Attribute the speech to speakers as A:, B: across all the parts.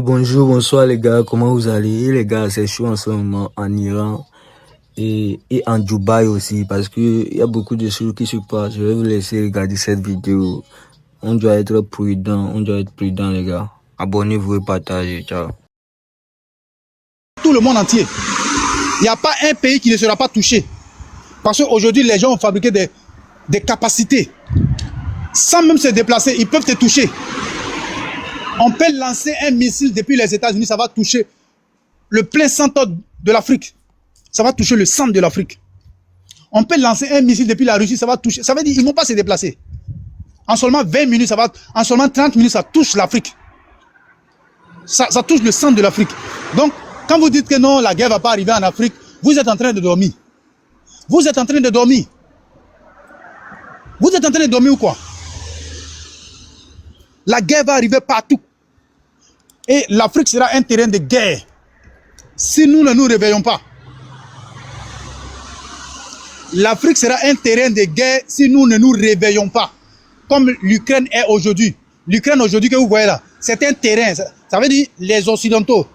A: Bonjour, bonsoir les gars, comment vous allez? Les gars, c'est chaud en ce moment en Iran et en Dubaï aussi parce que il y a beaucoup de choses qui se passent. Je vais vous laisser regarder cette vidéo. On doit être prudent les gars. Abonnez-vous et partagez, ciao.
B: Tout le monde entier. Il n'y a pas un pays qui ne sera pas touché. Parce qu'aujourd'hui, les gens ont fabriqué des capacités. Sans même se déplacer, ils peuvent te toucher. On peut lancer un missile depuis les États-Unis, ça va toucher le plein centre de l'Afrique. Ça va toucher le centre de l'Afrique. On peut lancer un missile depuis la Russie, ça va toucher. Ça veut dire qu'ils ne vont pas se déplacer. En seulement 20 minutes, en seulement 30 minutes, ça touche l'Afrique. Ça touche le centre de l'Afrique. Donc, quand vous dites que non, la guerre ne va pas arriver en Afrique, vous êtes en train de dormir. Vous êtes en train de dormir. Vous êtes en train de dormir ou quoi? La guerre va arriver partout. Et l'Afrique sera un terrain de guerre si nous ne nous réveillons pas. L'Afrique sera un terrain de guerre si nous ne nous réveillons pas. Comme l'Ukraine est aujourd'hui. L'Ukraine aujourd'hui que vous voyez là, c'est un terrain. Ça veut dire les Occidentaux,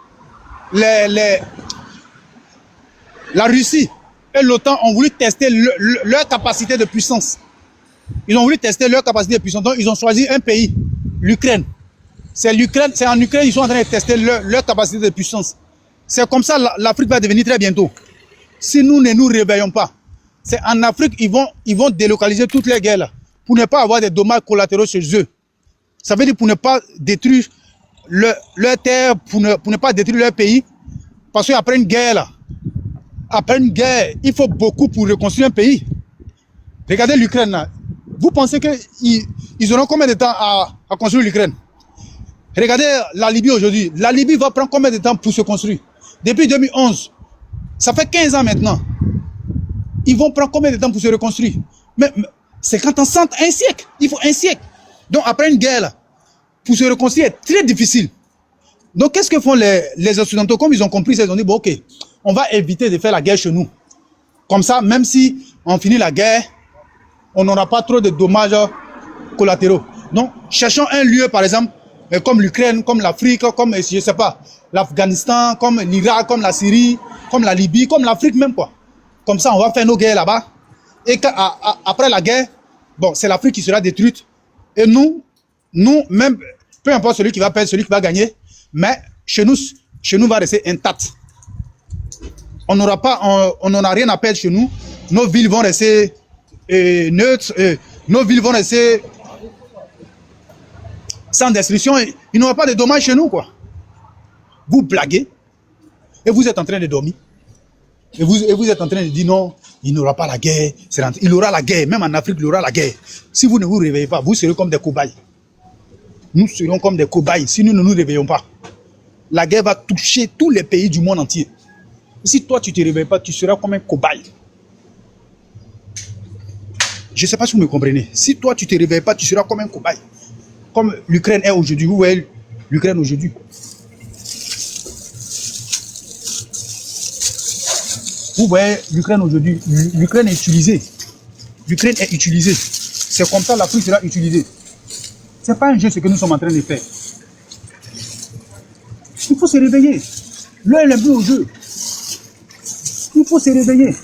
B: la Russie et l'OTAN ont voulu tester leur capacité de puissance. Ils ont voulu tester leur capacité de puissance. Donc ils ont choisi un pays, l'Ukraine. C'est en Ukraine ils sont en train de tester leur capacité de puissance. C'est comme ça l'Afrique va devenir très bientôt. Si nous ne nous réveillons pas, c'est en Afrique ils vont délocaliser toutes les guerres là, pour ne pas avoir des dommages collatéraux chez eux. Ça veut dire pour ne pas détruire leur terre, pour ne pas détruire leur pays. Parce qu'après une guerre là, après une guerre, il faut beaucoup pour reconstruire un pays. Regardez l'Ukraine là. Vous pensez qu'ils auront combien de temps à construire l'Ukraine? Regardez la Libye aujourd'hui. La Libye va prendre combien de temps pour se construire? Depuis 2011. Ça fait 15 ans maintenant. Ils vont prendre combien de temps pour se reconstruire? Mais 50 ans, 100, un siècle. Il faut un siècle. Donc après une guerre, là, pour se reconstruire, c'est très difficile. Donc qu'est-ce que font les Occidentaux? Comme ils ont compris, ils ont dit, bon ok, on va éviter de faire la guerre chez nous. Comme ça, même si on finit la guerre, on n'aura pas trop de dommages collatéraux. Donc cherchons un lieu, par exemple, comme l'Ukraine, comme l'Afrique, comme, je sais pas, l'Afghanistan, comme l'Irak, comme la Syrie, comme la Libye, comme l'Afrique même, quoi. Comme ça, on va faire nos guerres là-bas. Et après la guerre, bon, c'est l'Afrique qui sera détruite. Et nous, même, peu importe celui qui va perdre, celui qui va gagner, mais chez nous va rester intact. On n'aura rien à perdre chez nous. Nos villes vont rester neutres. Nos villes vont rester sans destruction. Il n'y aura pas de dommages chez nous, quoi. Vous blaguez et vous êtes en train de dormir. Et vous êtes en train de dire non, il n'y aura pas la guerre. Il aura la guerre. Même en Afrique, il y aura la guerre. Si vous ne vous réveillez pas, vous serez comme des cobayes. Nous serons comme des cobayes si nous ne nous réveillons pas. La guerre va toucher tous les pays du monde entier. Si toi, tu ne te réveilles pas, tu seras comme un cobaye. Je ne sais pas si vous me comprenez. Si toi, tu ne te réveilles pas, tu seras comme un cobaye. Comme l'Ukraine est aujourd'hui. Vous voyez l'Ukraine aujourd'hui. Vous voyez l'Ukraine aujourd'hui. L'Ukraine est utilisée. L'Ukraine est utilisée. C'est comme ça l'Afrique sera utilisée. Ce n'est pas un jeu ce que nous sommes en train de faire. Il faut se réveiller. L'heure n'est plus au jeu. Il faut se réveiller.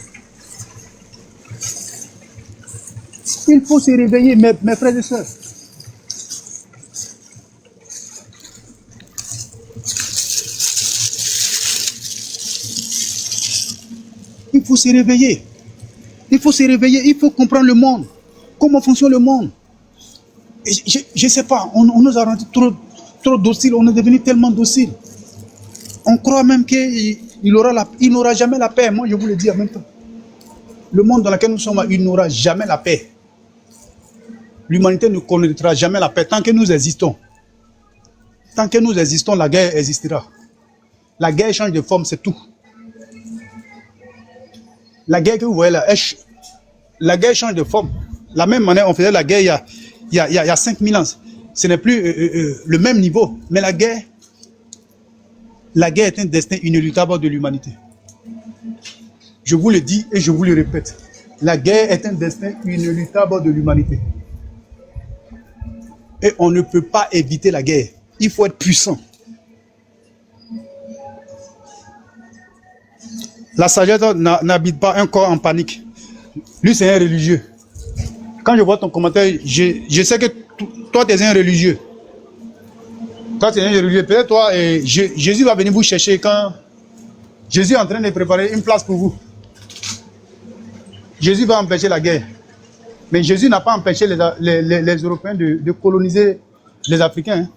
B: Il faut se réveiller, mes frères et sœurs. Il faut se réveiller. Il faut se réveiller. Il faut comprendre le monde. Comment fonctionne le monde. Je ne sais pas. On nous a rendu trop dociles. On est devenu tellement dociles. On croit même qu'il n'aura jamais la paix. Moi, je vous le dis en même temps. Le monde dans lequel nous sommes, il n'aura jamais la paix. L'humanité ne connaîtra jamais la paix tant que nous existons. Tant que nous existons, la guerre existera. La guerre change de forme, c'est tout. La guerre que vous voyez là, la guerre change de forme. La même manière, on faisait la guerre il y a 5000 ans. Ce n'est plus le même niveau. Mais la guerre est un destin inéluctable de l'humanité. Je vous le dis et je vous le répète. La guerre est un destin inéluctable de l'humanité. Et on ne peut pas éviter la guerre. Il faut être puissant. La sagesse n'habite pas un corps en panique. Lui, c'est un religieux. Quand je vois ton commentaire, je sais que toi, tu es un religieux. Toi, tu es un religieux. Peut-être toi, Jésus va venir vous chercher quand Jésus est en train de préparer une place pour vous. Jésus va empêcher la guerre. Mais Jésus n'a pas empêché les Européens de coloniser les Africains. Hein.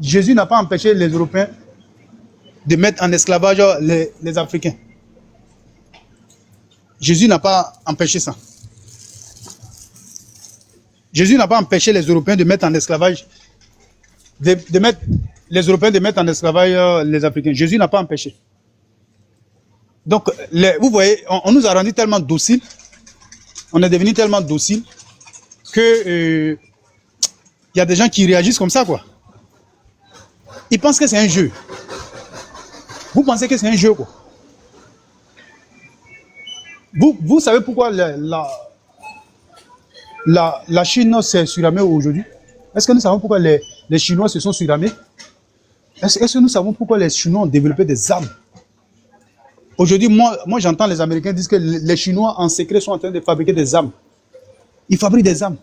B: Jésus n'a pas empêché les Européens de mettre en esclavage les Africains. Jésus n'a pas empêché ça. Jésus n'a pas empêché les Européens de mettre en esclavage, les Européens de mettre en esclavage les Africains. Jésus n'a pas empêché. Donc, vous voyez, on nous a rendu tellement dociles, on est devenu tellement dociles que y a des gens qui réagissent comme ça, quoi. Ils pensent que c'est un jeu. Vous pensez que c'est un jeu, quoi. Vous savez pourquoi la Chine s'est suramée aujourd'hui? Est-ce que nous savons pourquoi les Chinois se sont suramés? Est-ce que nous savons pourquoi les Chinois ont développé des armes? Aujourd'hui, moi j'entends les Américains dire que les Chinois en secret sont en train de fabriquer des armes. Ils fabriquent des armes.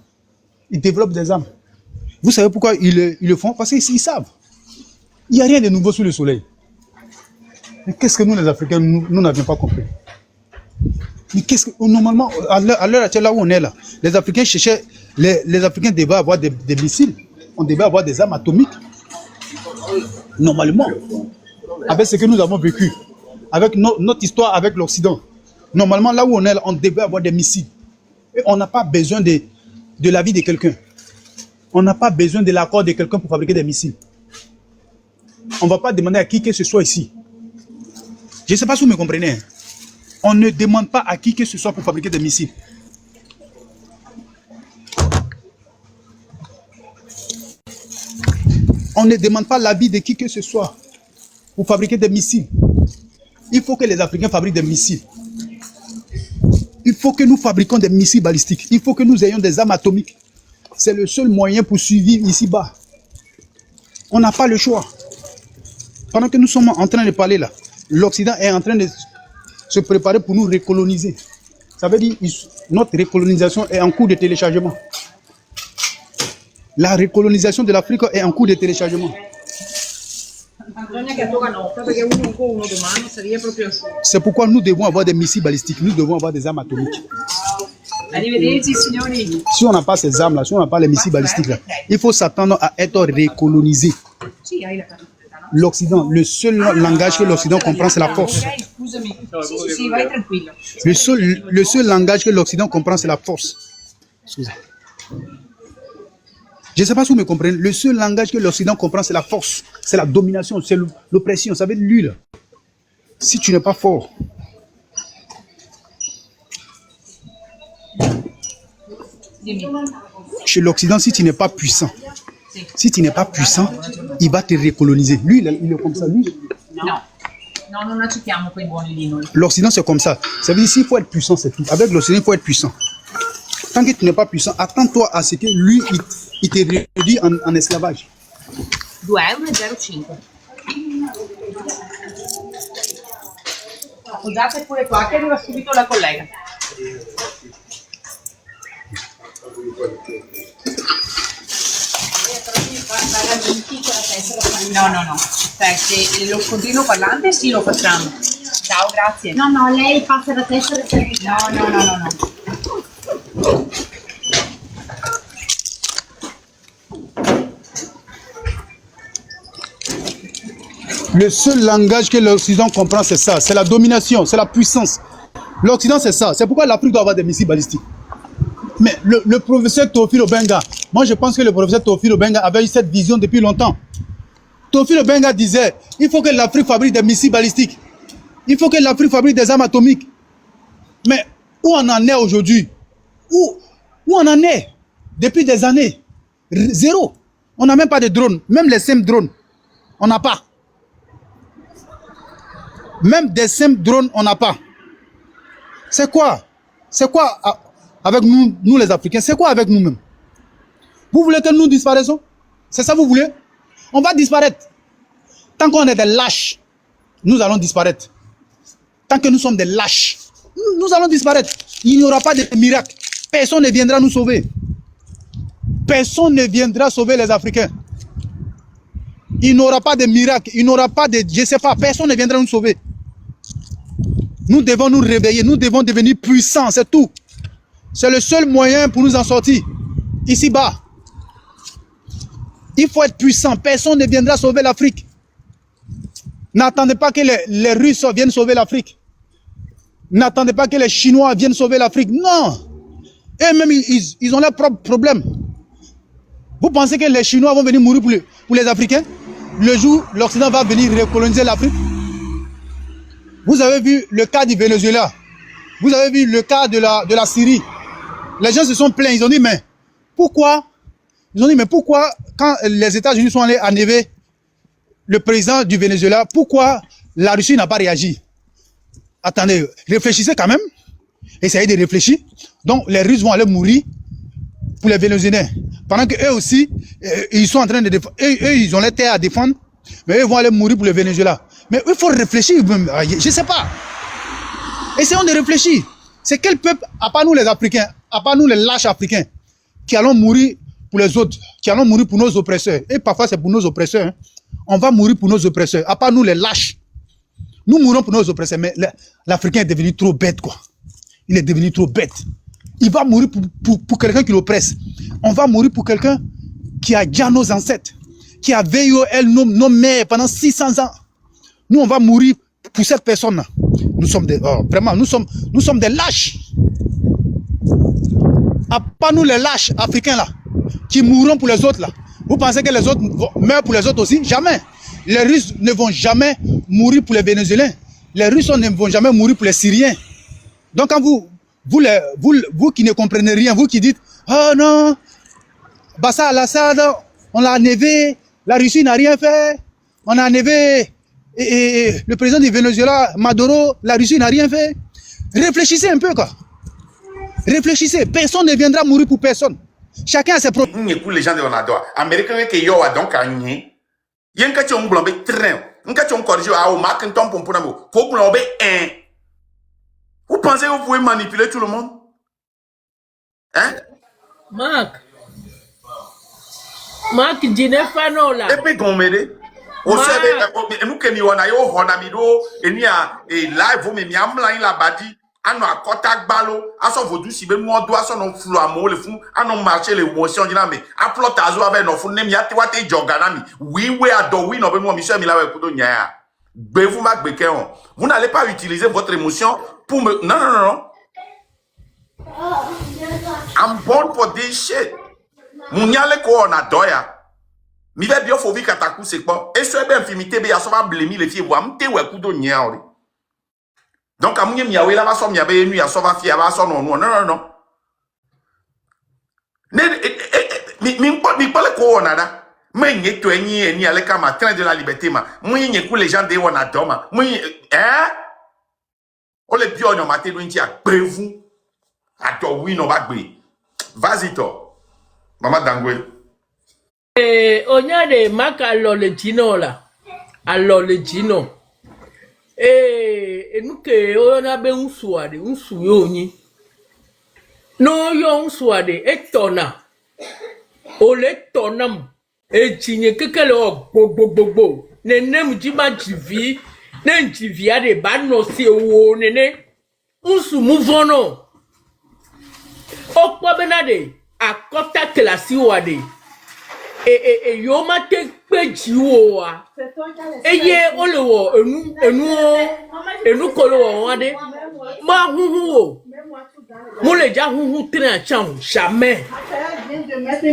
B: Ils développent des armes. Vous savez pourquoi ils le font? Parce qu'ils savent. Il n'y a rien de nouveau sous le soleil. Mais qu'est-ce que nous, les Africains, nous n'avions pas compris? Mais qu'est-ce que, normalement, à l'heure actuelle, là où on est là, les Africains cherchaient, les Africains devaient avoir des missiles, on devait avoir des armes atomiques. Normalement, avec ce que nous avons vécu, avec notre histoire avec l'Occident, normalement, là où on est là, on devait avoir des missiles. Et on n'a pas besoin de l'avis de quelqu'un. On n'a pas besoin de l'accord de quelqu'un pour fabriquer des missiles. On ne va pas demander à qui que ce soit ici. Je ne sais pas si vous me comprenez. On ne demande pas à qui que ce soit pour fabriquer des missiles. On ne demande pas l'avis de qui que ce soit pour fabriquer des missiles. Il faut que les Africains fabriquent des missiles. Il faut que nous fabriquions des missiles balistiques. Il faut que nous ayons des armes atomiques. C'est le seul moyen pour survivre ici-bas. On n'a pas le choix. Pendant que nous sommes en train de parler là, l'Occident est en train de se préparer pour nous recoloniser. Ça veut dire que notre recolonisation est en cours de téléchargement. La recolonisation de l'Afrique est en cours de téléchargement. C'est pourquoi nous devons avoir des missiles balistiques, nous devons avoir des armes atomiques. Si on n'a pas ces armes-là, si on n'a pas les missiles balistiques, là, il faut s'attendre à être recolonisé. L'Occident, le seul langage que l'Occident comprend, c'est la force. Le seul langage que l'Occident comprend, c'est la force. Excusez. Je ne sais pas si vous me comprenez. Le seul langage que l'Occident comprend, c'est la force. C'est la domination, c'est l'oppression. Ça veut dire lui, là. Si tu n'es pas fort, chez l'Occident, si tu n'es pas puissant, il va te recoloniser. Lui, il est comme ça. Lui.
C: No, non accettiamo quei buoni lì noi.
B: L'Occident, c'est comme ça. Ça veut dire qu'il faut être puissant, c'est tout. Avec l'Occident, il faut être puissant. Tant que tu n'es pas puissant, attends-toi à ce que lui, il te réduit en esclavage.
C: 2,05 €. Appoggiate pure qua che arriva subito la collega. No. Perché lo scontrino parlante sì lo facciamo. Ciao, grazie.
D: No, lei passa la tessera.
C: No.
B: Le seul langage que l'Occident comprend, c'est ça. C'est la domination, c'est la puissance. L'Occident, c'est ça. C'est pourquoi l'Afrique doit avoir des missiles balistiques. Mais le professeur Théophile Obenga, moi je pense que le professeur Théophile Obenga avait eu cette vision depuis longtemps. Théophile Obenga disait, il faut que l'Afrique fabrique des missiles balistiques. Il faut que l'Afrique fabrique des armes atomiques. Mais où on en est aujourd'hui? Où on en est? Depuis des années. Zéro. On n'a même pas de drones. Même les simples drones, on n'a pas. Même des simples drones, on n'a pas. C'est quoi? C'est quoi avec nous les Africains? C'est quoi avec nous-mêmes? Vous voulez que nous disparaissons? C'est ça que vous voulez? On va disparaître. Tant qu'on est des lâches, nous allons disparaître. tant que nous sommes des lâches, nous allons disparaître. Il n'y aura pas de miracle. Personne ne viendra nous sauver. Personne ne viendra sauver les Africains. Il n'y aura pas de miracle. Il n'y aura pas de... Je ne sais pas. Personne ne viendra nous sauver. Nous devons nous réveiller. Nous devons devenir puissants. C'est tout. C'est le seul moyen pour nous en sortir. Ici-bas. Il faut être puissant. Personne ne viendra sauver l'Afrique. N'attendez pas que les Russes viennent sauver l'Afrique. N'attendez pas que les Chinois viennent sauver l'Afrique. Non. Eux-mêmes, ils ont leurs propres problèmes. Vous pensez que les Chinois vont venir mourir pour les Africains? Le jour où l'Occident va venir recoloniser l'Afrique? Vous avez vu le cas du Venezuela. Vous avez vu le cas de la Syrie. Les gens se sont plaints. Ils ont dit, mais pourquoi? Ils ont dit, mais pourquoi, quand les États-Unis sont allés enlever le président du Venezuela, pourquoi la Russie n'a pas réagi? Attendez, réfléchissez quand même. Essayez de réfléchir. Donc, les Russes vont aller mourir pour les Vénézuéliens. Pendant qu'eux aussi, ils sont en train de défendre. Eux, ils ont les terres à défendre. Mais eux vont aller mourir pour le Venezuela. Mais il faut réfléchir. Je ne sais pas. Essayons de réfléchir. C'est quel peuple, à part nous les Africains, à part nous les lâches africains, qui allons mourir pour les autres, qui allons mourir pour nos oppresseurs. Et parfois, c'est pour nos oppresseurs. Hein. On va mourir pour nos oppresseurs. À part nous les lâches. Nous mourrons pour nos oppresseurs. Mais l'Africain est devenu trop bête, quoi. Il est devenu trop bête. Il va mourir pour quelqu'un qui l'oppresse. On va mourir pour quelqu'un qui a déjà nos ancêtres, qui a veillé nos mères pendant 600 ans. Nous, on va mourir pour cette personne-là. Nous sommes des, vraiment, nous sommes des lâches. À part nous les lâches africains là, qui mourront pour les autres là. Vous pensez que les autres meurent pour les autres aussi? Jamais. Les Russes ne vont jamais mourir pour les Vénézuéliens. Les Russes ne vont jamais mourir pour les Syriens. Donc quand vous qui ne comprenez rien, vous qui dites, oh non, Bachar al-Assad, on l'a enlevé, la Russie n'a rien fait, on a enlevé le président du Venezuela, Maduro, la Russie n'a rien fait. Réfléchissez un peu quoi. Réfléchissez, personne ne viendra mourir pour personne. Chacun a ses propres...
E: Les gens de Onador, Américains qui y a donc à n'y, il y a un cas qui est train, un cas qui est corrigé à Omak, un temps pour nous, faut blomber un. Vous pensez que vous pouvez manipuler tout le monde? Hein?
F: Marc, Ginefano là.
E: Et puis, gommez. Vous savez, nous qui nous avons honamido, et nous live, vous m'avez amené là-bas, nous avons contact balo, nous avons dit si nous avons un flou à moi, nous avons marché les motions, nous avons upload tazo avec nos fous, nous avons été joganami. Oui, adore, oui, nous avons mis Michel Mila Kudo Nya. Vous n'allez pas utiliser votre émotion pour me... Non. I'm born for this shit. Mounyale ko on adoya. Mi ve bio fovi kataku sekpo. Et so ben fimité be ya so va blemi les filles wa mte we kudo nya ori. Donc amunye mi yawe la va so mi abe nu ya so va fia va so no. Non. Mi pale ko on ada. Mais n'y est ni avec ma train de la liberté ma. Moi n'y est les gens de on adore ma. Moi hein? On les bio on maté nous a prévu. Attends oui non va gbe. Vas-y toi. Maman Dangwe.
F: On y a des Mac alors le Gino là. Alors le Gino. Et nous que on a ben un souyo ni. Non yo un souade et tona. O le tonam. E tinye kekele o gbogbogbogbo nene mujima jivi ne jivi ade ba no si wo nene unsu muvono okpo benade akota klasi wade yo ma te peji wo wa eye olewo enu kolo wade ma huhu wo mo le ja huhu tren chan jamais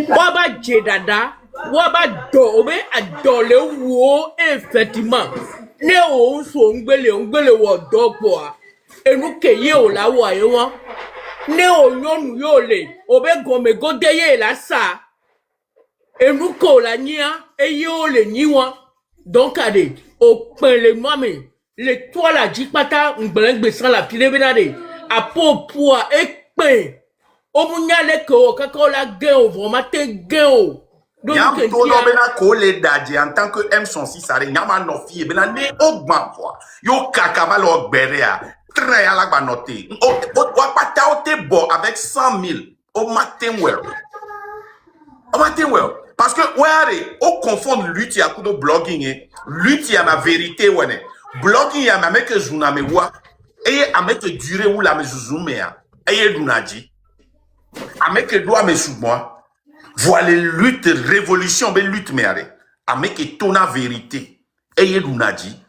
F: wa ba je dada Waba do obe adole wo effectivement ne o so ngbele wo do po a enu keye o la wo aye won ne o nyonu yo le obe gome godeye la sa enu ko la nia eye o le ni won donc ade o pele mami le toi la jipata ngbelengbe san la pile benade apo po a ekpe o munya le ko kaka la gen o vraiment te gen o
E: Yam todo bena kole dadje en tant que M106 sare nyama no fie bena ne ogban fois. Yo kakaba lo berea. Très à la banote. O pata o te bo avec 100 000 au matin well. Au matin well. Parce que ouais, on confond lutte à coup de blogging, lutte à ma vérité ouais. Blogging à ma mec journal me wa et à mettre durée ou la me zoomé et dunaji. À mec doit me sous moi. Voilà lutte révolution ben lutte mère. À mec tona vérité et dunaji.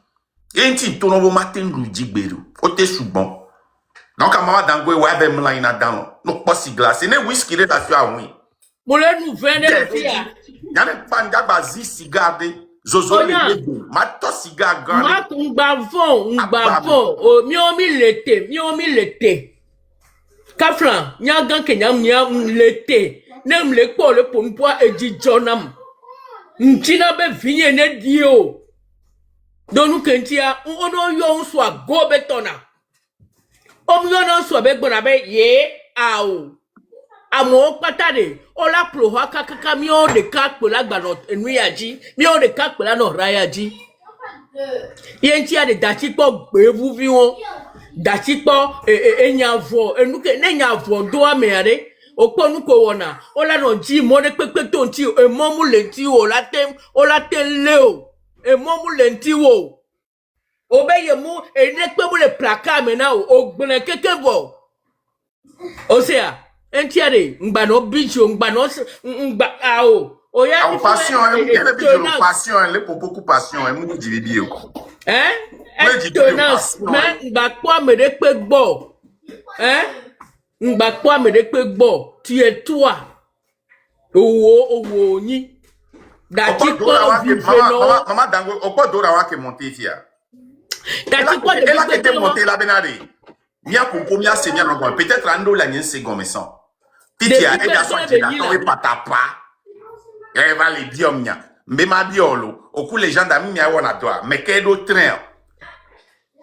E: Et inti tono bo matin luji beru. O te sous bon. Donc à maman dangwe ouais ben mla ina dans. Non pas si glace. Ne whisky de ta fia oui.
F: Mole nous vende le fia.
E: Yane panda bazi cigarde zozo le ma to cigar garde
F: Ma ngbavon o mi o mi lete Kaflan nyagan ke nyam lete nem le ko le ponpo eji jonam ntina be vinye ne dio donu kentia ono yo so go betona o mi yo no so be gbona be ye awo amo patade ola pro ha kakaka mi o de kakpo lagba no enu yaji mi o de kakpo la no rayaji yenti a de dachipo gbevu vi won dachipo enyavo enuke nenyavo do amere oponu ko wona ola no ji mo de pepe to nti emomu lenti o la leo emomu lenti wo obeye mu enekpe mu le plaka mena o gbene kekevo osea entiare ngbano bicho ngbano ngba ao oya
E: en passion elle est passion elle est pour beaucoup passion elle mu di bibi o
F: mais ngba kwa me de pe gbo ngba kwa me de pe gbo tu es toi owo yin dati ko
E: maman dango o ko dora wa ke monter fia
F: dati ko de
E: elle a été monter la benade mia ko mia se mia no peut-être ando la nyen second mais sans titia et da so ti da to patapa elle va les diomnia mbema biolo oku les gens d'amis mia wona toi mais quel autre train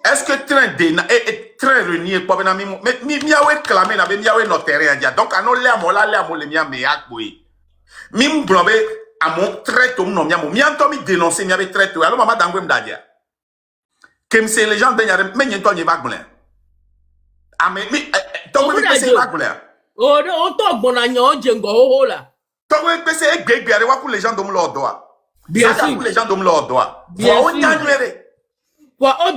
E: est-ce que train de train renier pas ben mi miawe clamer na be miawe no terrain dia donc anon le amo le mia me akboy mi mblobe amo traite no mia mo mi anto mi dénoncer mi ave traite alors mama dangwe mdadia kem se les gens ben ya me nyen to nyi bagble ame mi to we be se bagble
F: o to gbona yan jengo ho la
E: to we be se egbegbe wa ku les gens dom lo doa
F: bien
E: sûr ku les gens dom lo doa
F: o
E: nyanwere
F: wa o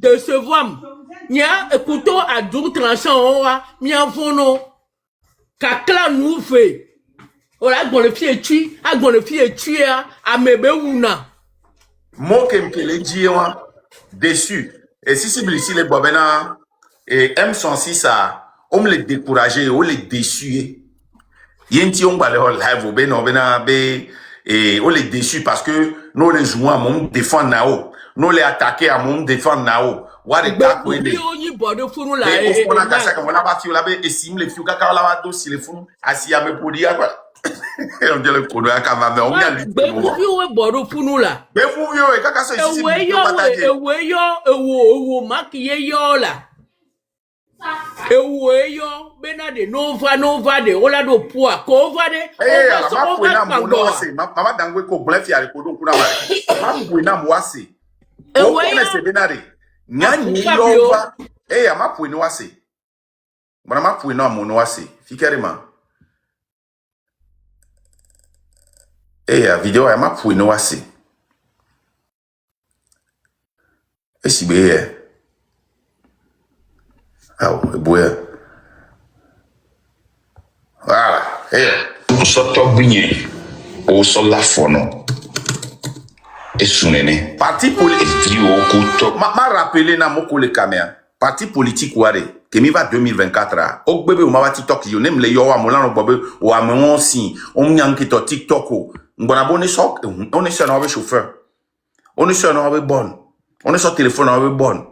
F: décevoir nya ekuto adun tranchant wa mi avono kakla nou fe ora agbon le fie tu a mebe wuna
E: mo kemkele di wa déçu et si ici les bobena et M106 a on les décourager on les déçu yenti on ba le live bena be et on les déçu parce que nous les jouons à mon défendre nao nous les attaquer à mon défendre nao wa de ta ko ele
F: oyi bodo funu la
E: e on a kasa comme la bati la be esim les fiu kaka la ba do si les funu asi ame podi akwa on dit le kodo aka ma me on ya lui
F: be fiu we bodo funu la
E: be fu yo e kaka so isi
F: ewe yo makiye yo la ewe yo benade nova de ola do poa ko over de
E: ma fu na mo no se mama dangwe ko blef ya ko do kuna ba ma fu na mo wase o ko na se benade nyanyi lova ma fu ni wase bona ma fu na mo no wase fikerema video ya ma fu ni wase esibe boya voilà on s'entend bien on s'en la fono et sunene parti politique ko ma rappeler na moko le caméra parti politique ware kemi va 2024 o gbebe o ma TikTok yo nem le yo wa mo la no bobe o amon si on nyanki to TikTok o ngona boni sok on est sur un chauffeur on est sur un bon on est sur téléphone on est bon